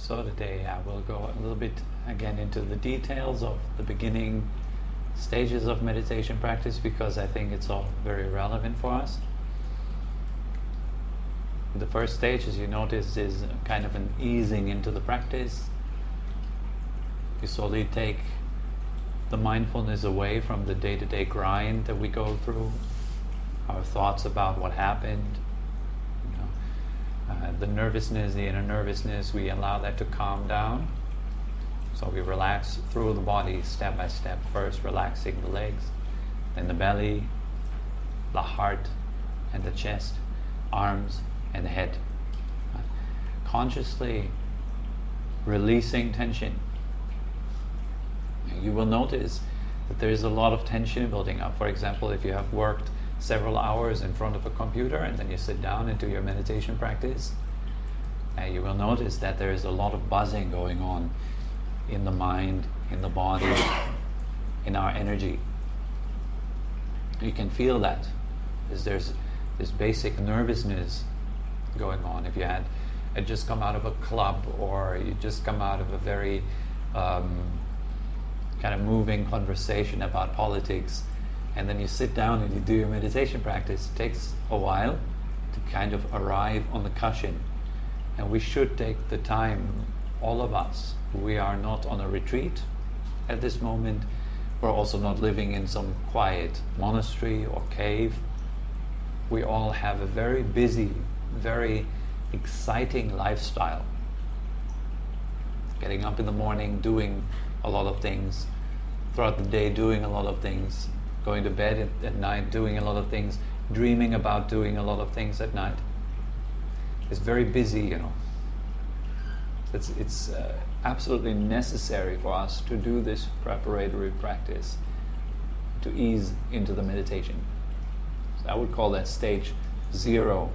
So today I will go a little bit again into the details of the beginning stages of meditation practice, because I think it's all very relevant for us. The first stage, as you notice, is kind of an easing into the practice. You slowly take the mindfulness away from the day-to-day grind that we go through, our thoughts about what happened, the nervousness, the inner nervousness, we allow that to calm down. So we relax through the body step by step, first relaxing the legs, then the belly, the heart and the chest, arms and the head. Consciously releasing tension. You will notice that there is a lot of tension building up. For example, if you have worked several hours in front of a computer and then you sit down and do your meditation practice, you will notice that there is a lot of buzzing going on in the mind, in the body, in our energy. You can feel that, because there's this basic nervousness going on. If you had just come out of a club, or you just come out of a very kind of moving conversation about politics, and then you sit down and you do your meditation practice, it takes a while to kind of arrive on the cushion. And we should take the time, all of us. We are not on a retreat at this moment. We're also not living in some quiet monastery or cave. We all have a very busy, very exciting lifestyle. Getting up in the morning, doing a lot of things, throughout the day doing a lot of things, going to bed at night doing a lot of things, dreaming about doing a lot of things at night. It's very busy, It's absolutely necessary for us to do this preparatory practice to ease into the meditation. So I would call that stage 0,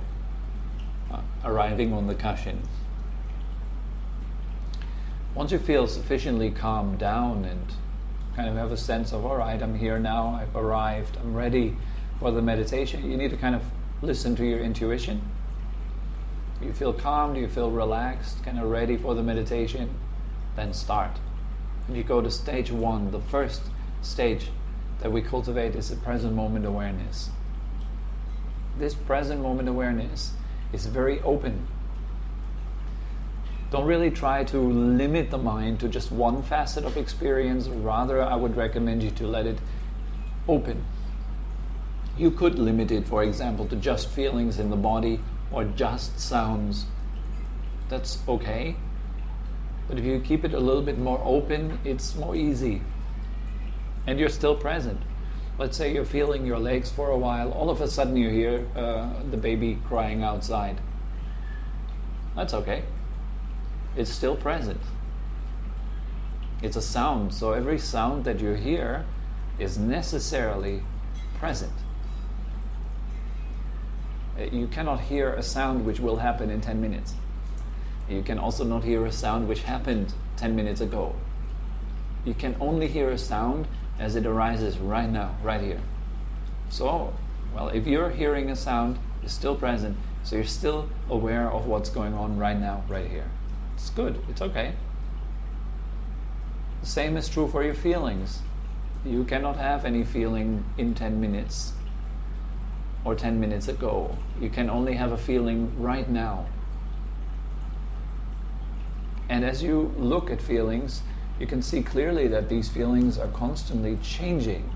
arriving on the cushion. Once you feel sufficiently calmed down and kind of have a sense of, all right, I'm here now, I've arrived, I'm ready for the meditation, you need to kind of listen to your intuition. Do you feel calm? Do you feel relaxed? Kind of ready for the meditation? Then start. And you go to stage 1. The first stage that we cultivate is the present moment awareness. This present moment awareness is very open. Don't really try to limit the mind to just one facet of experience. Rather, I would recommend you to let it open. You could limit it, for example, to just feelings in the body, or just sounds. That's okay. But if you keep it a little bit more open, it's more easy. And you're still present. Let's say you're feeling your legs for a while, all of a sudden you hear the baby crying outside. That's okay. It's still present. It's a sound, so every sound that you hear is necessarily present. You cannot hear a sound which will happen in 10 minutes. You can also not hear a sound which happened 10 minutes ago. You can only hear a sound as it arises right now, right here. So, if you're hearing a sound, you're still present, so you're still aware of what's going on right now, right here. It's good, it's okay. The same is true for your feelings. You cannot have any feeling in 10 minutes. Or 10 minutes ago. You can only have a feeling right now. And as you look at feelings, you can see clearly that these feelings are constantly changing.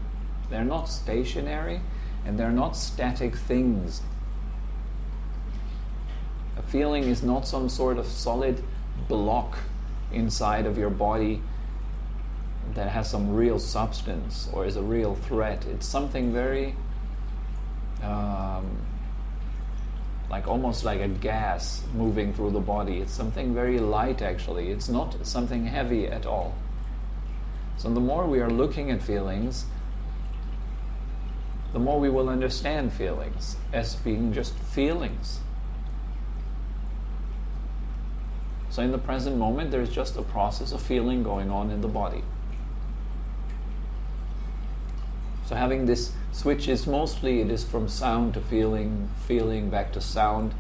They're not stationary, and they're not static things. A feeling is not some sort of solid block inside of your body that has some real substance or is a real threat. It's something very almost like a gas moving through the body. It's something very light, actually. It's not something heavy at all. So the more we are looking at feelings, the more we will understand feelings as being just feelings. So in the present moment, there's just a process of feeling going on in the body. So having this switch is mostly, it is from sound to feeling, feeling back to sound,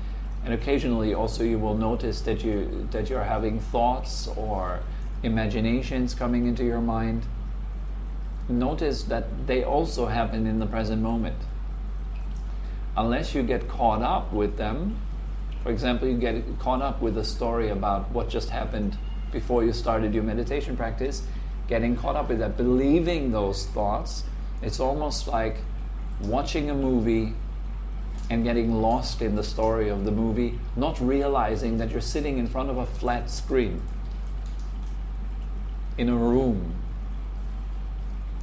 And occasionally also you will notice that you're having thoughts or imaginations coming into your mind. Notice that they also happen in the present moment. Unless you get caught up with them, for example, you get caught up with a story about what just happened before you started your meditation practice, getting caught up with that, believing those thoughts, it's almost like watching a movie and getting lost in the story of the movie, not realizing that you're sitting in front of a flat screen in a room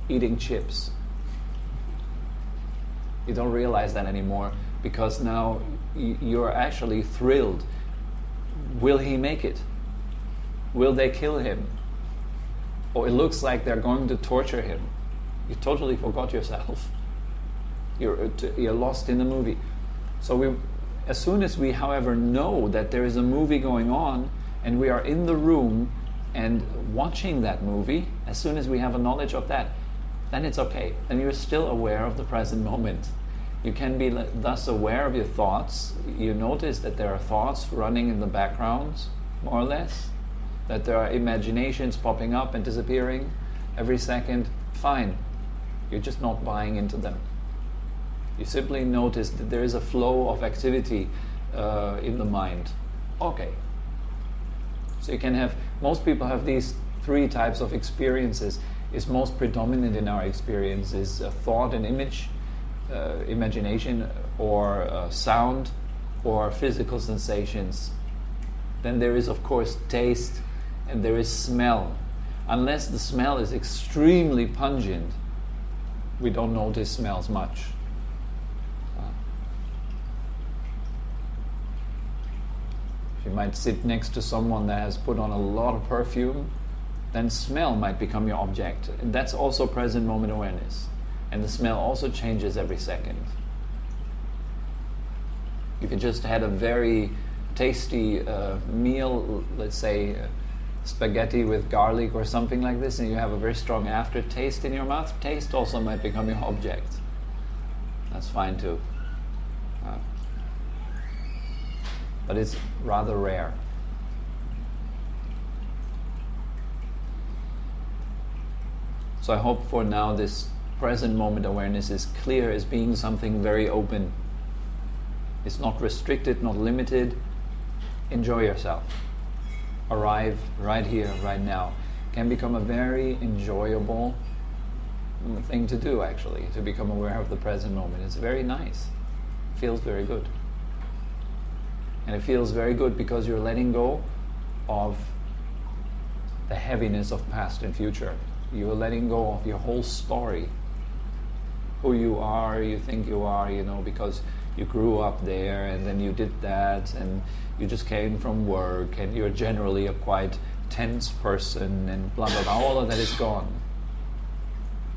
eating chips. You don't realize that anymore because now you're actually thrilled. Will he make it? Will they kill him? Or it looks like they're going to torture him. You totally forgot yourself. You're lost in the movie. So as soon as we, however, know that there is a movie going on and we are in the room and watching that movie, as soon as we have a knowledge of that, then it's okay. And you're still aware of the present moment. You can be thus aware of your thoughts. You notice that there are thoughts running in the background, more or less, that there are imaginations popping up and disappearing every second. Fine. You're just not buying into them. You simply notice that there is a flow of activity in the mind. Okay. So you can have, most people have these three types of experiences. Is most predominant in our experience is thought and image, imagination, or sound, or physical sensations. Then there is, of course, taste, and there is smell. Unless the smell is extremely pungent, we don't notice smells much. If you might sit next to someone that has put on a lot of perfume, then smell might become your object. And that's also present moment awareness. And the smell also changes every second. If you just had a very tasty meal, let's say spaghetti with garlic or something like this, and you have a very strong aftertaste in your mouth, taste also might become your object. That's fine too. But it's rather rare. So I hope for now this present moment awareness is clear as being something very open. It's not restricted, not limited. Enjoy yourself. Arrive right here, right now. Can become a very enjoyable thing to do, actually, to become aware of the present moment. It's very nice. It feels very good. And it feels very good because you're letting go of the heaviness of past and future. You're letting go of your whole story. Who you are, you think you are, because you grew up there and then you did that and you just came from work and you're generally a quite tense person and blah, blah, blah. All of that is gone.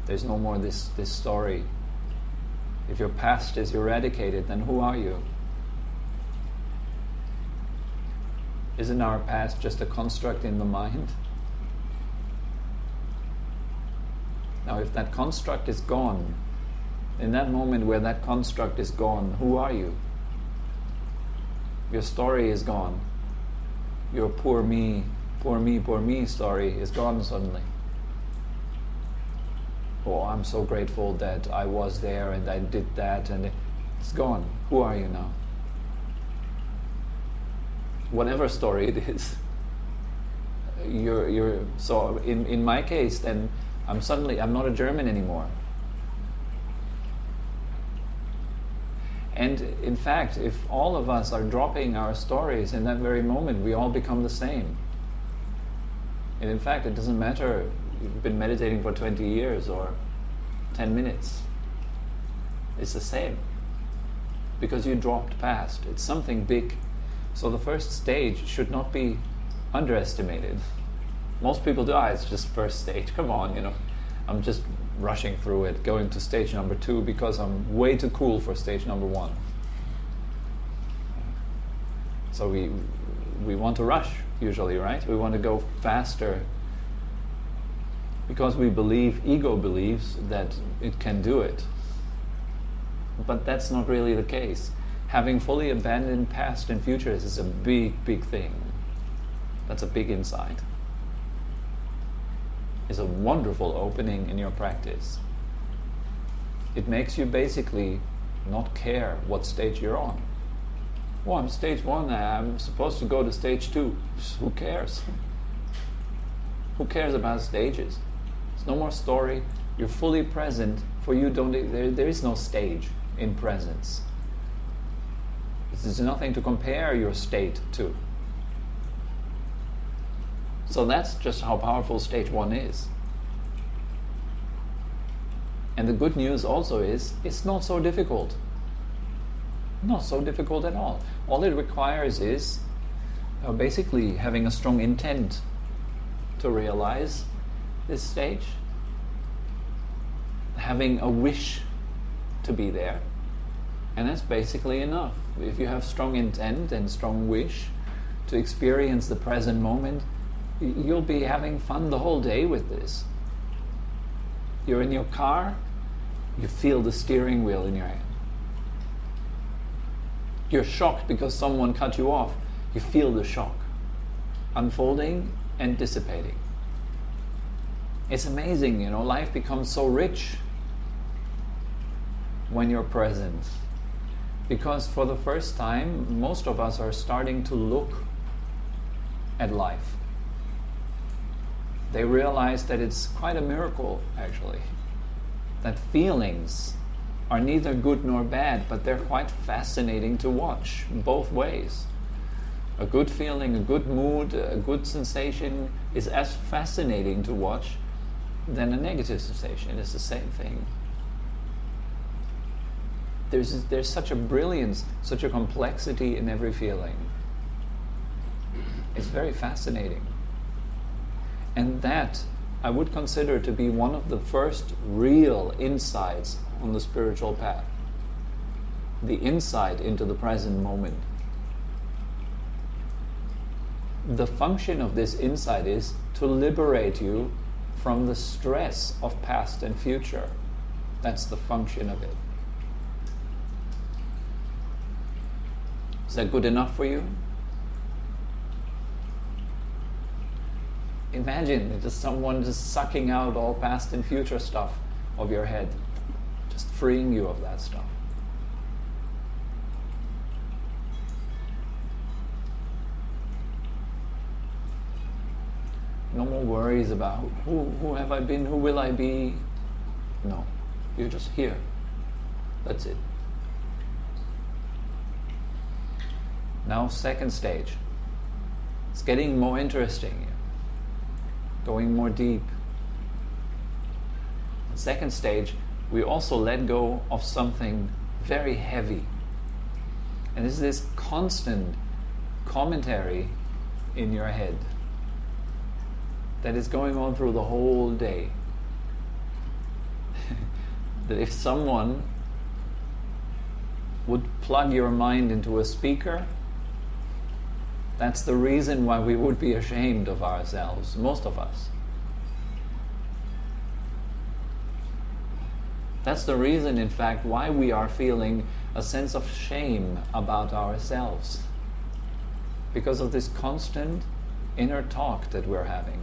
There's no more this story. If your past is eradicated, then who are you? Isn't our past just a construct in the mind? Now, if that construct is gone, in that moment where that construct is gone, who are you? Your story is gone. Your poor me story is gone suddenly. Oh, I'm so grateful that I was there and I did that, and it's gone. Who are you now? Whatever story it is. So in my case, then I'm not a German anymore. And in fact, if all of us are dropping our stories in that very moment, we all become the same. And in fact, it doesn't matter if you've been meditating for 20 years or 10 minutes. It's the same. Because you dropped past. It's something big. So the first stage should not be underestimated. Most people do, it's just first stage. Come on, I'm just rushing through it, going to stage number 2 because I'm way too cool for stage number 1. So we want to rush usually, right? We want to go faster because ego believes that it can do it. But that's not really the case. Having fully abandoned past and future is a big, big thing. That's a big insight. It's a wonderful opening in your practice. It makes you basically not care what stage you're on. Oh, I'm stage 1, I'm supposed to go to stage 2. Who cares? Who cares about stages? There's no more story. You're fully present. For you, there is no stage in presence. There's nothing to compare your state to. So that's just how powerful stage 1 is. And the good news also is, it's not so difficult. Not so difficult at all. All it requires is basically having a strong intent to realize this stage, having a wish to be there, and that's basically enough. If you have strong intent and strong wish to experience the present moment, you'll be having fun the whole day with this. You're in your car, you feel the steering wheel in your hand. You're shocked because someone cut you off, you feel the shock unfolding and dissipating. It's amazing, life becomes so rich when you're present. Because for the first time, most of us are starting to look at life. They realize that it's quite a miracle, actually, that feelings are neither good nor bad, but they're quite fascinating to watch, both ways. A good feeling, a good mood, a good sensation is as fascinating to watch than a negative sensation. It's the same thing. There's such a brilliance, such a complexity in every feeling. It's very fascinating. And that I would consider to be one of the first real insights on the spiritual path. The insight into the present moment. The function of this insight is to liberate you from the stress of past and future. That's the function of it. Is that good enough for you? Imagine just someone just sucking out all past and future stuff of your head, just freeing you of that stuff. No more worries about who have I been, who will I be. No, you're just here. That's it. Now, second stage. It's getting more interesting. Going more deep. The second stage, we also let go of something very heavy. And this is this constant commentary in your head that is going on through the whole day. That if someone would plug your mind into a speaker, that's the reason why we would be ashamed of ourselves, most of us. That's the reason, in fact, why we are feeling a sense of shame about ourselves. Because of this constant inner talk that we're having.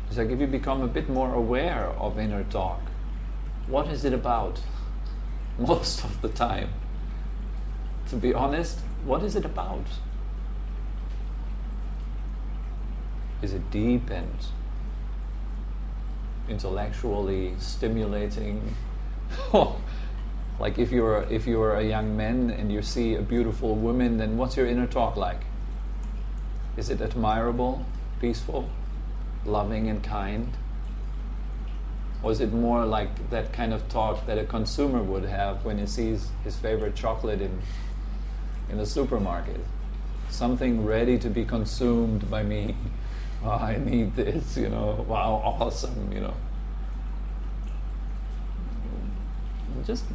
So if you become a bit more aware of inner talk, what is it about? Most of the time. To be honest, what is it about? Is it deep and intellectually stimulating? Like if you're a young man and you see a beautiful woman, then what's your inner talk like? Is it admirable, peaceful, loving and kind? Or is it more like that kind of talk that a consumer would have when he sees his favorite chocolate in the supermarket? Something ready to be consumed by me. Oh, I need this, wow, awesome, Just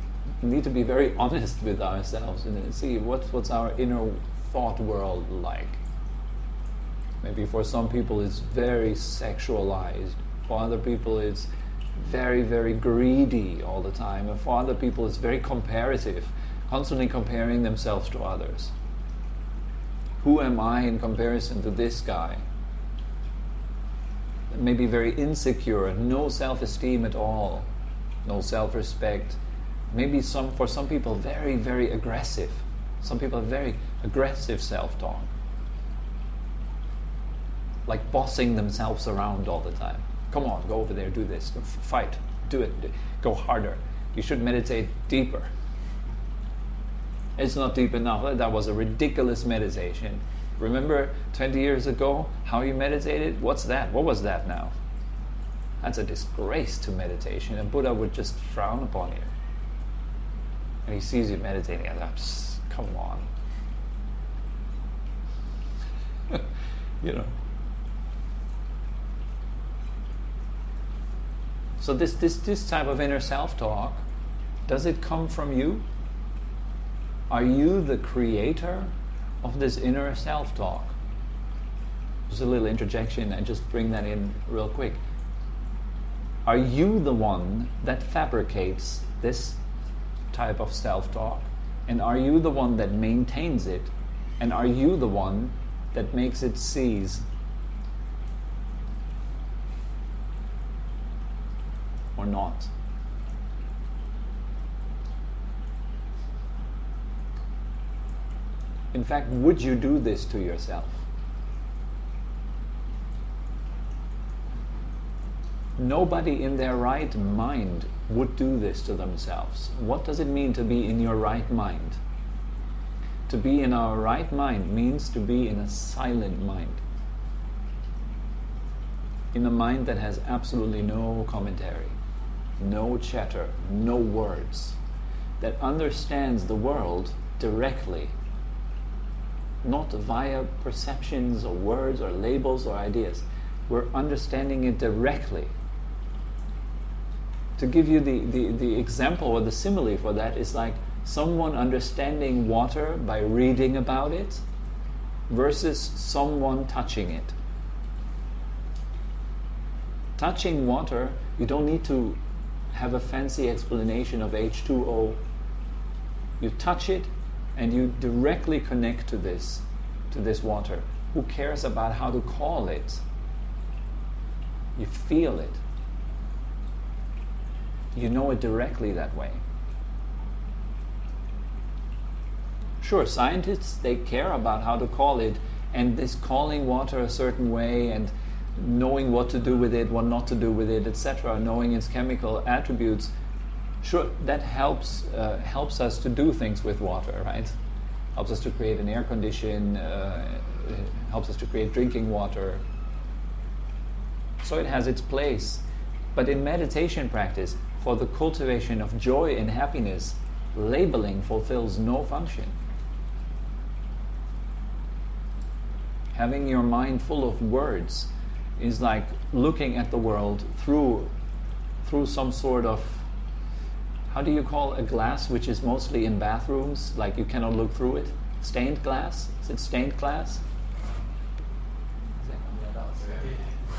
need to be very honest with ourselves and see what's our inner thought world like. Maybe for some people it's very sexualized. For other people it's very, very greedy all the time. And for other people it's very comparative. constantly comparing themselves to others. Who am I in comparison to this guy? Maybe very insecure, no self-esteem at all, no self-respect. Maybe for some people very, very aggressive. Some people have very aggressive self-talk. Like bossing themselves around all the time. Come on, go over there, do this, fight, do it, go harder. You should meditate deeper. It's not deep enough. That was a ridiculous meditation. Remember 20 years ago how you meditated? What's that? What was that now? That's a disgrace to meditation. And Buddha would just frown upon you. And he sees you meditating and that's, come on. You know. So this type of inner self-talk, does it come from you? Are you the creator of this inner self-talk? Just a little interjection and just bring that in real quick. Are you the one that fabricates this type of self-talk? And are you the one that maintains it? And are you the one that makes it cease? Or not? In fact, would you do this to yourself? Nobody in their right mind would do this to themselves. What does it mean to be in your right mind? To be in our right mind means to be in a silent mind. In a mind that has absolutely no commentary, no chatter, no words, that understands the world directly, not via perceptions or words or labels or ideas. We're understanding it directly. To give you the example or the simile for that is like someone understanding water by reading about it versus someone touching it. Touching water, you don't need to have a fancy explanation of H2O. You touch it and you directly connect to this water. Who cares about how to call it? You feel it. You know it directly that way. Sure, scientists, they care about how to call it, and this calling water a certain way and knowing what to do with it, what not to do with it, etc., knowing its chemical attributes, sure, that helps us to do things with water, right? Helps us to create an air condition, helps us to create drinking water. So it has its place. But in meditation practice, for the cultivation of joy and happiness, labeling fulfills no function. Having your mind full of words is like looking at the world through some sort of, how do you call a glass which is mostly in bathrooms, like you cannot look through it? Stained glass? Is it stained glass?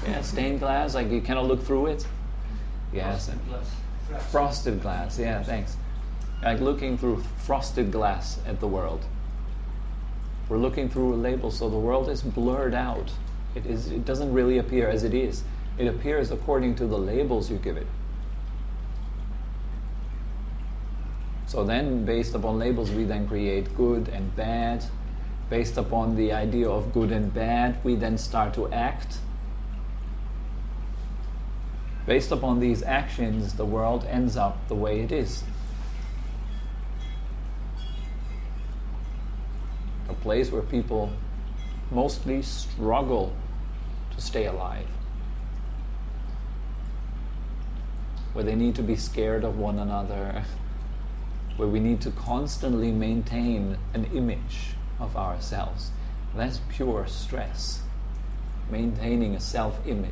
Yeah, stained glass, like you cannot look through it? Yes. Frosted glass, yeah, thanks. Like looking through frosted glass at the world. We're looking through a label, so the world is blurred out. It doesn't really appear as it is. It appears according to the labels you give it. So then, based upon labels, we then create good and bad. Based upon the idea of good and bad, we then start to act. Based upon these actions, the world ends up the way it is. A place where people mostly struggle to stay alive. Where they need to be scared of one another. Where we need to constantly maintain an image of ourselves. That's pure stress. Maintaining a self-image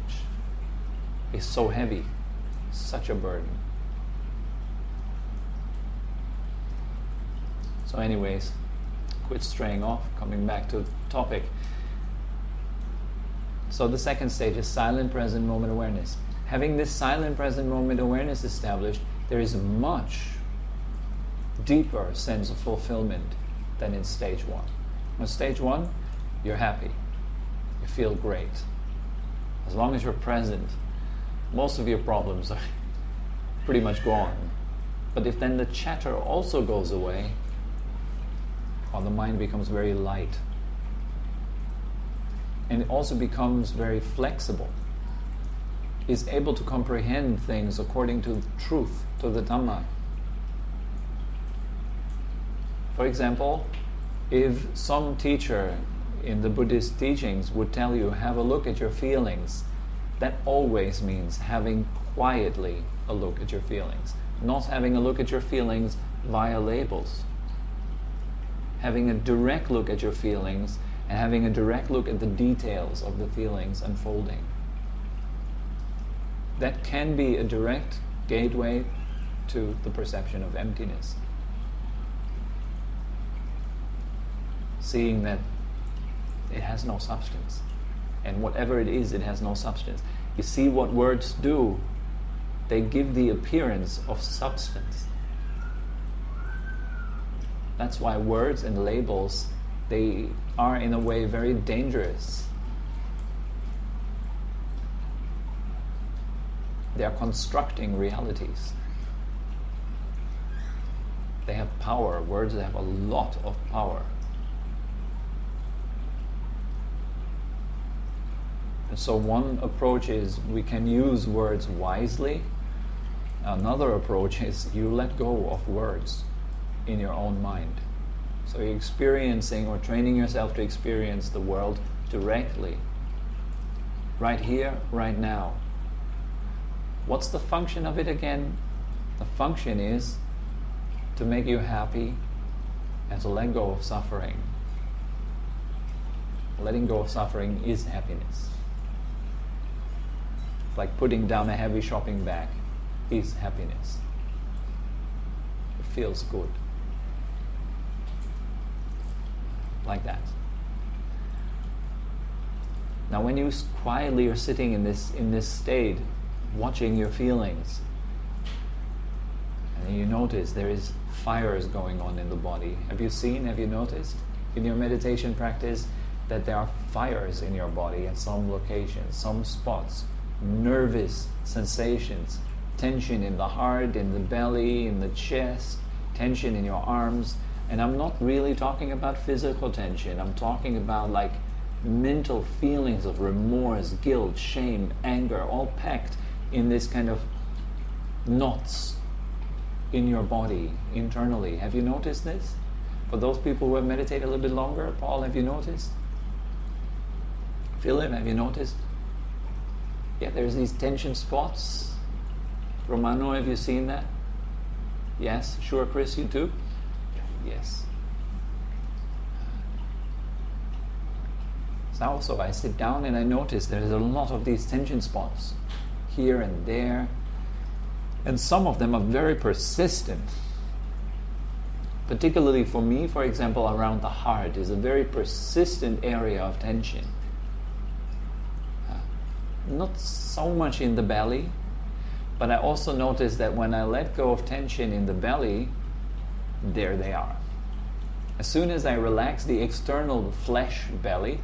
is so heavy, such a burden. So anyways, quit straying off, coming back to the topic. So the second stage is silent present moment awareness. Having this silent present moment awareness established, there is much deeper sense of fulfillment than in stage 1. In stage 1, you're happy. You feel great. As long as you're present, most of your problems are pretty much gone. But if then the chatter also goes away, the mind becomes very light. And it also becomes very flexible. Is able to comprehend things according to truth, to the Dhamma. For example, if some teacher in the Buddhist teachings would tell you, have a look at your feelings, that always means having quietly a look at your feelings. Not having a look at your feelings via labels. Having a direct look at your feelings and having a direct look at the details of the feelings unfolding. That can be a direct gateway to the perception of emptiness. Seeing that it has no substance. And whatever it is, it has no substance. You see what words do? They give the appearance of substance. That's why words and labels, they are in a way very dangerous. They are constructing realities. They have power. Words have a lot of power. And so one approach is we can use words wisely. Another approach is you let go of words in your own mind. So you're experiencing or training yourself to experience the world directly. Right here, right now. What's the function of it again? The function is to make you happy and to let go of suffering. Letting go of suffering is happiness. It's like putting down a heavy shopping bag is happiness. It feels good. Like that. Now when you quietly are sitting in this state, watching your feelings, and you notice there is fires going on in the body. Have you noticed in your meditation practice that there are fires in your body at some locations, some spots, nervous sensations, tension in the heart, in the belly, in the chest, tension in your arms. And I'm not really talking about physical tension. I'm talking about like mental feelings of remorse, guilt, shame, anger, all packed in this kind of knots in your body internally. Have you noticed this? For those people who have meditated a little bit longer, Paul, have you noticed? Philip, have you noticed? Yeah, there's these tension spots. Romano, have you seen that? Yes, sure, Chris, you too? Yes. So I sit down and I notice there's a lot of these tension spots here and there, and some of them are very persistent. Particularly for me, for example, around the heart is a very persistent area of tension. Not so much in the belly, but I also notice that when I let go of tension in the belly, there they are. As soon as I relax the external flesh belly,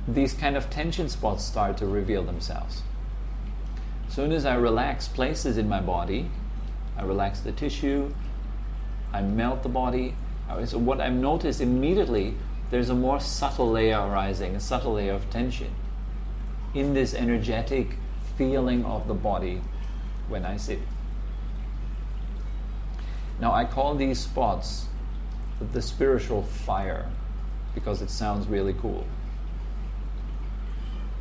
these kind of tension spots start to reveal themselves. As soon as I relax places in my body, I relax the tissue, I melt the body. So what I've noticed immediately, there's a more subtle layer arising, a subtle layer of tension in this energetic feeling of the body when I sit. Now I call these spots the spiritual fire because it sounds really cool.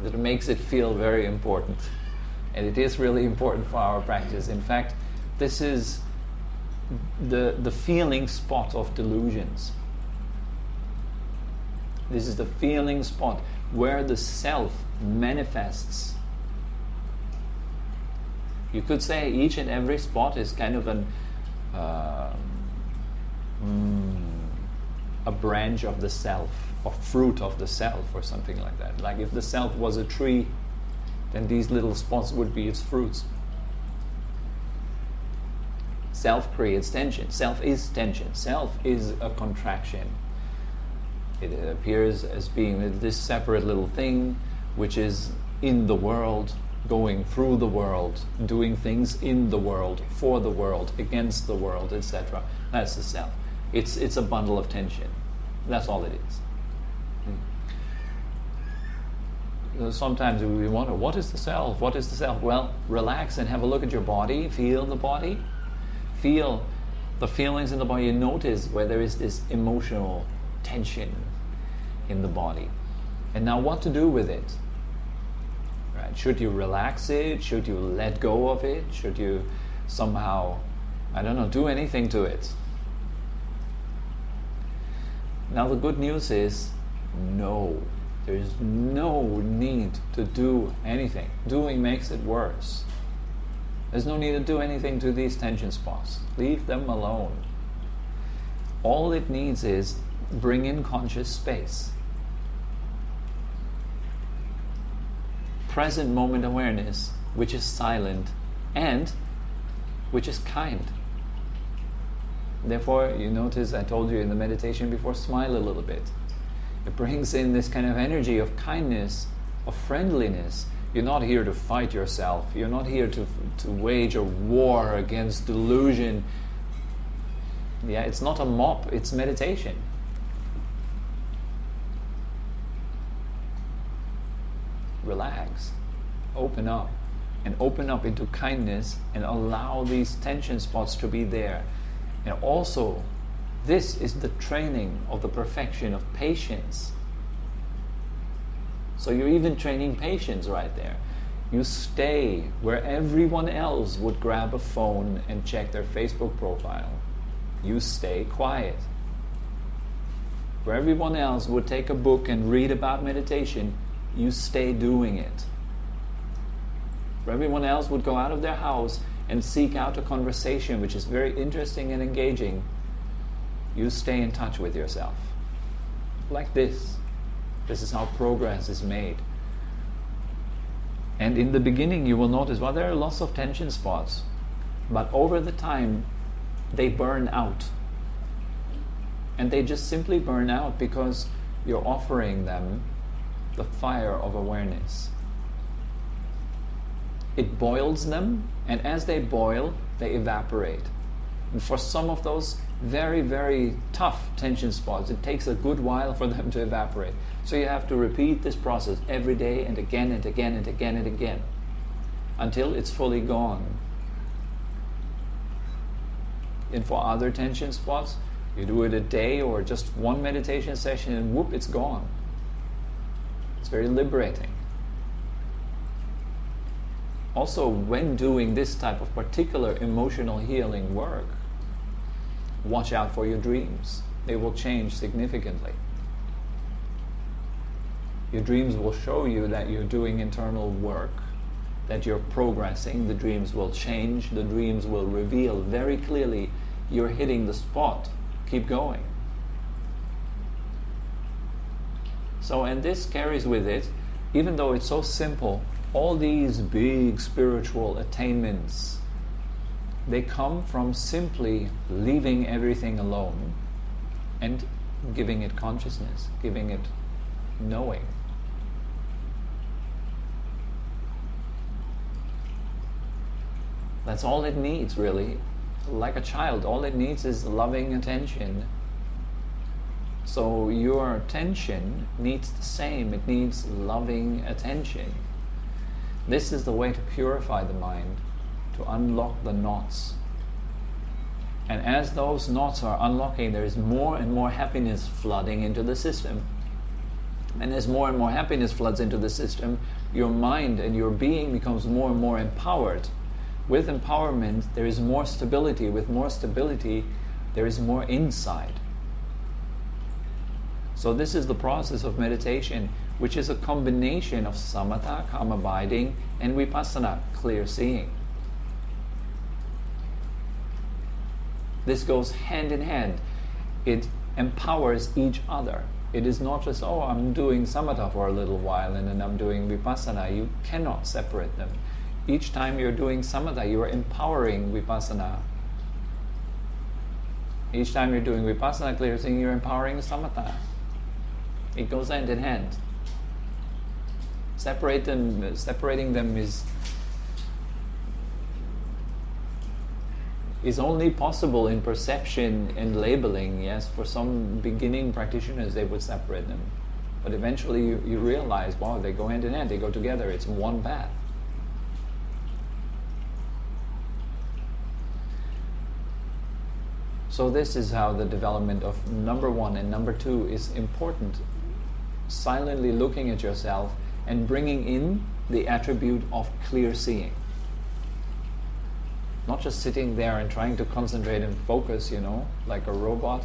It makes it feel very important. And it is really important for our practice. In fact, this is the feeling spot of delusions. This is the feeling spot where the self manifests. You could say each and every spot is kind of a branch of the self, or fruit of the self, or something like that. Like if the self was a tree, then these little spots would be its fruits. Self creates tension. Self is tension. Self is a contraction. It appears as being this separate little thing which is in the world, going through the world, doing things in the world, for the world, against the world, etc. That's the self. It's a bundle of tension. That's all it is. Sometimes we wonder, what is the self? What is the self? Well, relax and have a look at your body. Feel the body. Feel the feelings in the body. You notice where there is this emotional tension in the body. And now what to do with it? Right? Should you relax it? Should you let go of it? Should you somehow, do anything to it? Now the good news is, no. There's no need to do anything. Doing makes it worse. There's no need to do anything to these tension spots. Leave them alone. All it needs is bring in conscious space. Present moment awareness, which is silent and which is kind. Therefore, you notice I told you in the meditation before, smile a little bit. It brings in this kind of energy of kindness, of friendliness. You're not here to fight yourself. You're not here to wage a war against delusion. Yeah, it's not a mop, it's meditation. Relax, open up, and open up into kindness and allow these tension spots to be there. And also, this is the training of the perfection of patience. So you're even training patience right there. You stay where everyone else would grab a phone and check their Facebook profile. You stay quiet. Where everyone else would take a book and read about meditation, you stay doing it. Where everyone else would go out of their house and seek out a conversation which is very interesting and engaging, you stay in touch with yourself. Like this. This is how progress is made. And in the beginning you will notice, well, there are lots of tension spots. But over the time, they burn out. And they just simply burn out because you're offering them the fire of awareness. It boils them, and as they boil, they evaporate. And for some of those very, very tough tension spots, it takes a good while for them to evaporate. So you have to repeat this process every day and again and again and again and again until it's fully gone. And for other tension spots, you do it a day or just one meditation session and whoop, it's gone. It's very liberating. Also, when doing this type of particular emotional healing work, watch out for your dreams. They will change significantly. Your dreams will show you that you're doing internal work, that you're progressing. The dreams will change. The dreams will reveal very clearly you're hitting the spot. Keep going. So, and this carries with it, even though it's so simple, all these big spiritual attainments, they come from simply leaving everything alone and giving it consciousness, giving it knowing. That's all it needs, really. Like a child, all it needs is loving attention. So your attention needs the same. It needs loving attention. This is the way to purify the mind, to unlock the knots. And as those knots are unlocking, there is more and more happiness flooding into the system. And as more and more happiness floods into the system, your mind and your being becomes more and more empowered. With empowerment, there is more stability. With more stability, there is more insight. So this is the process of meditation, which is a combination of samatha, calm abiding, and vipassana, clear seeing. This goes hand in hand. It empowers each other. It is not just, oh, I'm doing samatha for a little while and then I'm doing vipassana. You cannot separate them. Each time you're doing samatha, you are empowering vipassana. Each time you're doing vipassana clear seeing, you're empowering samatha. It goes hand in hand. Separating them is only possible in perception and labeling. Yes, for some beginning practitioners they would separate them. But eventually you realize, wow, they go hand in hand, they go together, it's one path. So this is how the development of number 1 and number 2 is important. Silently looking at yourself and bringing in the attribute of clear seeing. Not just sitting there and trying to concentrate and focus, like a robot,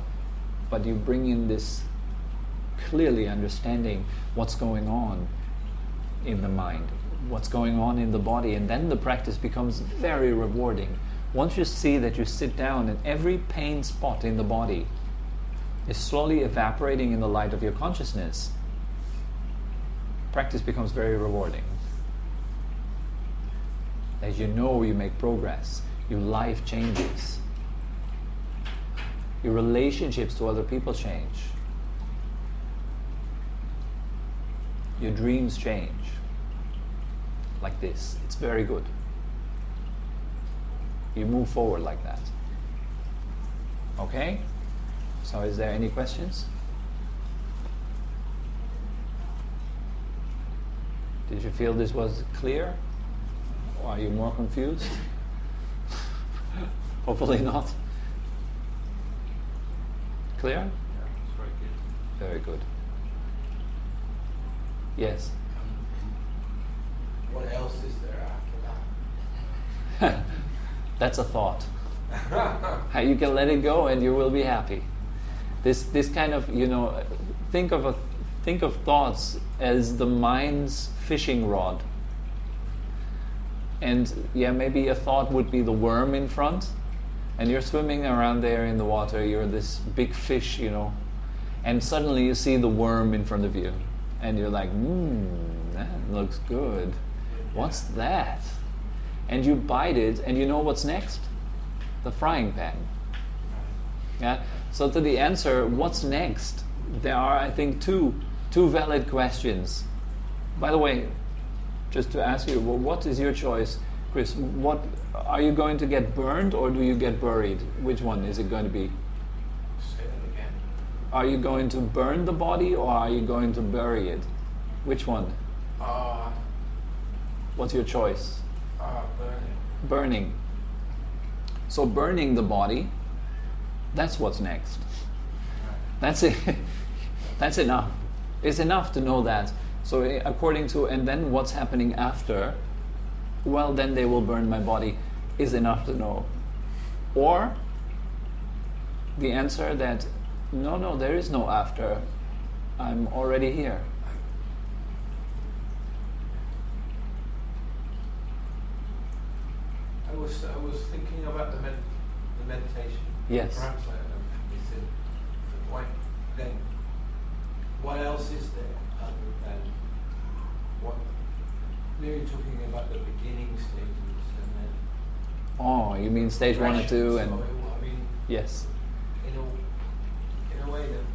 but you bring in this clearly understanding what's going on in the mind, what's going on in the body, and then the practice becomes very rewarding. Once you see that you sit down and every pain spot in the body is slowly evaporating in the light of your consciousness, practice becomes very rewarding. As you make progress, your life changes, your relationships to other people change, your dreams change. Like this. It's very good. You move forward like that. Okay? So is there any questions? Did you feel this was clear? Or are you more confused? Hopefully not. Clear? Yeah, it's very good. Very good. Yes? What else is there after that? That's a thought. You can let it go and you will be happy. This kind of, think of thoughts as the mind's fishing rod. And maybe a thought would be the worm in front, and you're swimming around there in the water, you're this big fish, and suddenly you see the worm in front of you, and you're like, that looks good. What's that? And you bite it, and you know what's next? The frying pan. Yeah. So to the answer, what's next? There are, I think, two valid questions. By the way, just to ask you, what is your choice, Chris? What are you going to get burned or do you get buried? Which one is it going to be? Say that again. Are you going to burn the body or are you going to bury it? Which one? What's your choice? Burning. Burning. So burning the body, that's what's next. That's it. That's enough. It's enough to know that. So according to, and then what's happening after, well, then they will burn my body, is enough to know. Or the answer that, no, there is no after. I'm already here. I was thinking about the meditation. Yes. Perhaps I said, then what else is there other than what? You're talking about the beginning stages and then. Oh, you mean stage 1 or 2 and. So, I mean, yes. In a way that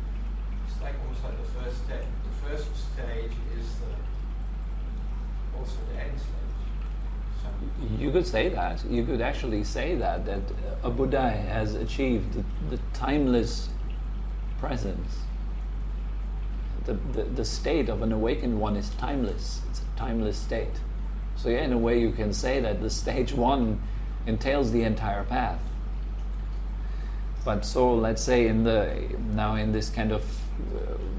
it's like almost like the first step. The first stage is also the end stage. You could say that. You could actually say that a Buddha has achieved the timeless presence. The state of an awakened one is timeless. It's a timeless state. So in a way you can say that the stage 1 entails the entire path. But so let's say in this kind of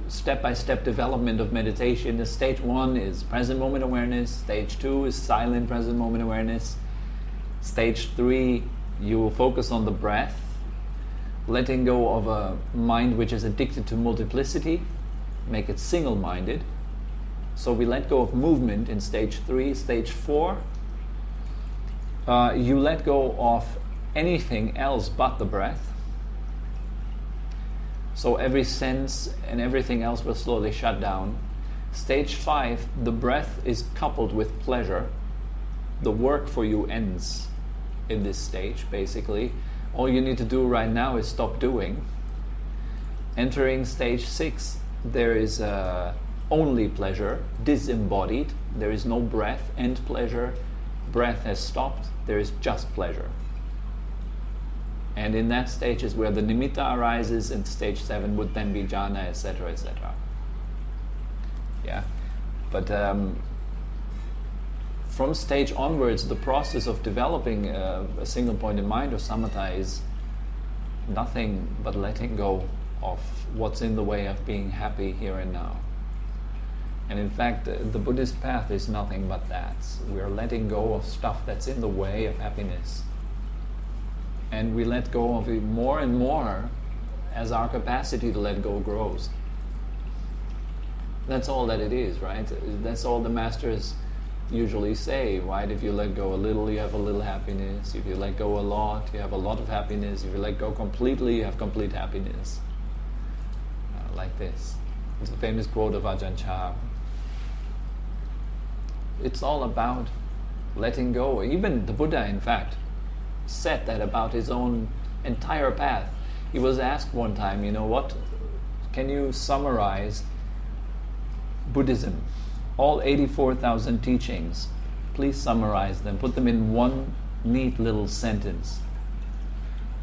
step-by-step development of meditation, the stage 1 is present moment awareness, stage 2 is silent present moment awareness, stage 3 you will focus on the breath, letting go of a mind which is addicted to multiplicity, make it single-minded. So we let go of movement in stage 3. Stage 4, you let go of anything else but the breath. So every sense and everything else will slowly shut down. Stage 5, the breath is coupled with pleasure. The work for you ends in this stage, basically. All you need to do right now is stop doing. Entering stage 6, there is only pleasure, disembodied. There is no breath and pleasure. Breath has stopped. There is just pleasure. And in that stage is where the nimitta arises, and stage 7 would then be jhana, etc., etc. Yeah, but from stage onwards, the process of developing a single point in mind or samatha is nothing but letting go of what's in the way of being happy here and now. And in fact, the Buddhist path is nothing but that. We are letting go of stuff that's in the way of happiness. And we let go of it more and more as our capacity to let go grows. That's all that it is, right? That's all the masters usually say, right? If you let go a little, you have a little happiness. If you let go a lot, you have a lot of happiness. If you let go completely, you have complete happiness. Like this. It's a famous quote of Ajahn Chah. It's all about letting go. Even the Buddha, in fact, said that about his own entire path. He was asked one time, what can you summarize Buddhism? All 84,000 teachings, please summarize them, put them in one neat little sentence.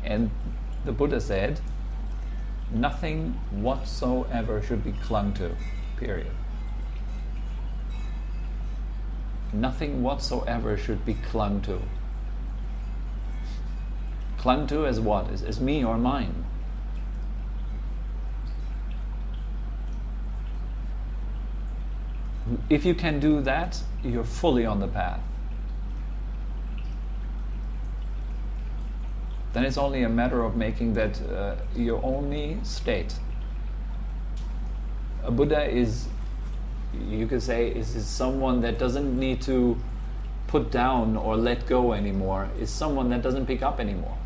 And the Buddha said, nothing whatsoever should be clung to, period. Nothing whatsoever should be clung to. Clung to as what? As me or mine. If you can do that, you're fully on the path. Then it's only a matter of making that your only state. A Buddha is, you could say, is someone that doesn't need to put down or let go anymore, is someone that doesn't pick up anymore.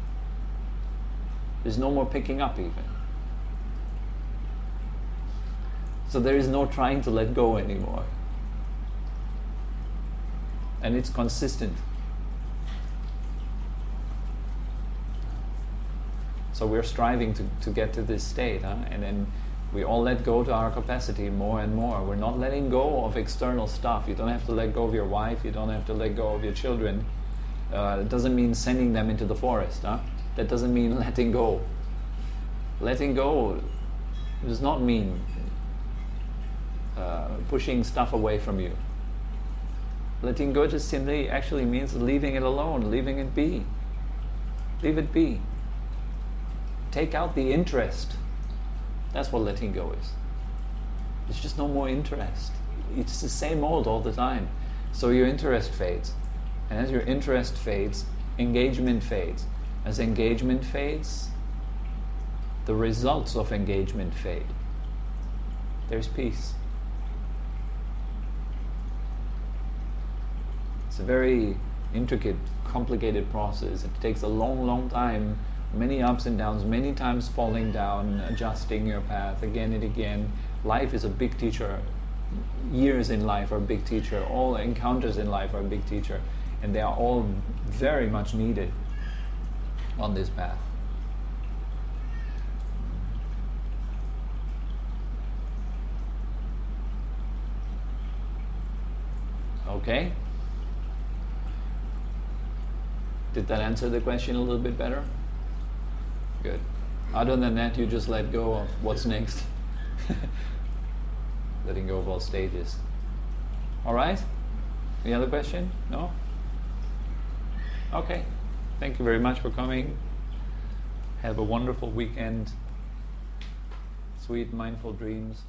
There's no more picking up even. So there is no trying to let go anymore. And it's consistent. So we're striving to get to this state, and then we all let go to our capacity more and more. We're not letting go of external stuff. You don't have to let go of your wife, you don't have to let go of your children. It doesn't mean sending them into the forest. That doesn't mean letting go. Letting go does not mean pushing stuff away from you. Letting go just simply actually means leaving it alone, leaving it be. Leave it be. Take out the interest. That's what letting go is. There's just no more interest. It's the same old all the time. So your interest fades. And as your interest fades, engagement fades. As engagement fades, the results of engagement fade. There's peace. It's a very intricate, complicated process. It takes a long, long time, many ups and downs, many times falling down, adjusting your path again and again. Life is a big teacher. Years in life are a big teacher. All encounters in life are a big teacher. And they are all very much needed on this path. Okay? Did that answer the question a little bit better? Good. Other than that, you just let go of what's next. Letting go of all stages. All right? Any other question? No? Okay. Thank you very much for coming. Have a wonderful weekend. Sweet, mindful dreams.